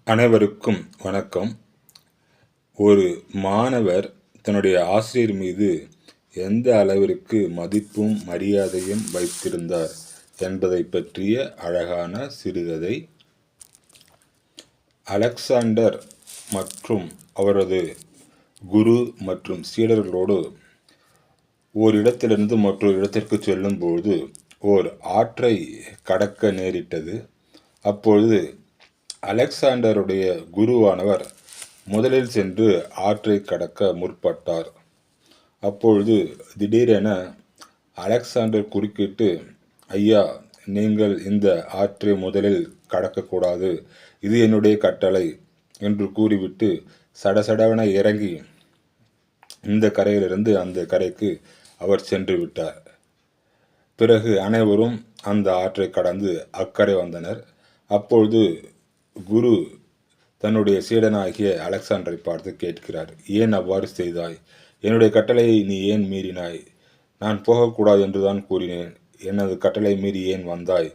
அனைவருக்கும் வணக்கம். ஒரு மாணவர் தன்னுடைய ஆசிரியர் மீது எந்த அளவிற்கு மதிப்பும் மரியாதையும் வைத்திருந்தார் என்பதை பற்றிய அழகான சிறுகதை. அலெக்சாண்டர் மற்றும் அவரது குரு மற்றும் சீடர்களோடு ஓரிடத்திலிருந்து மற்றொரு இடத்திற்கு செல்லும்போது ஓர் ஆற்றை கடக்க நேரிட்டது. அப்பொழுது அலெக்சாண்டருடைய குருவானவர் முதலில் சென்று ஆற்றை கடக்க முற்பட்டார். அப்பொழுது திடீரென அலெக்சாண்டர் குறுக்கிட்டு, ஐயா, நீங்கள் இந்த ஆற்றை முதலில் கடக்கக்கூடாது, இது என்னுடைய கட்டளை என்று கூறிவிட்டு சடசடவென இறங்கி இந்த கரையிலிருந்து அந்த கரைக்கு அவர் சென்று விட்டார். பிறகு அனைவரும் அந்த ஆற்றை கடந்து அக்கறை வந்தனர். அப்பொழுது குரு தன்னுடைய சீடனாகிய அலெக்சாண்டரை பார்த்து கேட்கிறார், ஏன் அவ்வாறு செய்தாய்? என்னுடைய கட்டளையை நீ ஏன் மீறினாய்? நான் போகக்கூடாது என்றுதான் கூறினேன், எனது கட்டளை மீறி ஏன் வந்தாய்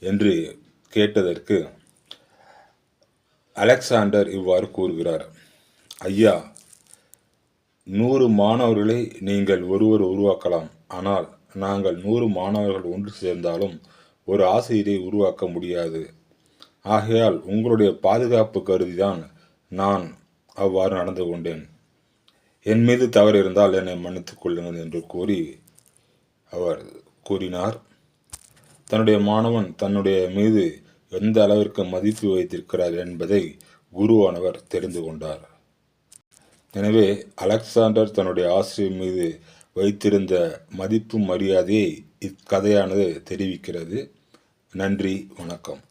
என்று கேட்டதற்கு அலெக்சாண்டர் இவ்வாறு கூறுகிறார், ஐயா, 100 மாணவர்களை நீங்கள் ஒருவர் உருவாக்கலாம், ஆனால் நாங்கள் 100 மாணவர்கள் ஒன்று சேர்ந்தாலும் ஒரு ஆசிரியரை உருவாக்க முடியாது. ஆகையால் உங்களுடைய பாதுகாப்பு கருதிதான் நான் அவ்வாறு நடந்து கொண்டேன். என் மீது தவறு இருந்தால் என்னை மன்னித்துக் கொள்ளுங்கள் என்று அவர் கூறினார். தன்னுடைய மாணவன் தன்னுடைய மீது எந்த அளவிற்கு மதிப்பு வைத்திருக்கிறார் என்பதை குருவானவர் தெரிந்து கொண்டார். எனவே அலெக்சாண்டர் தன்னுடைய ஆசிரியர் மீது வைத்திருந்த மதிப்பு மரியாதையை இக்கதையானது தெரிவிக்கிறது. நன்றி, வணக்கம்.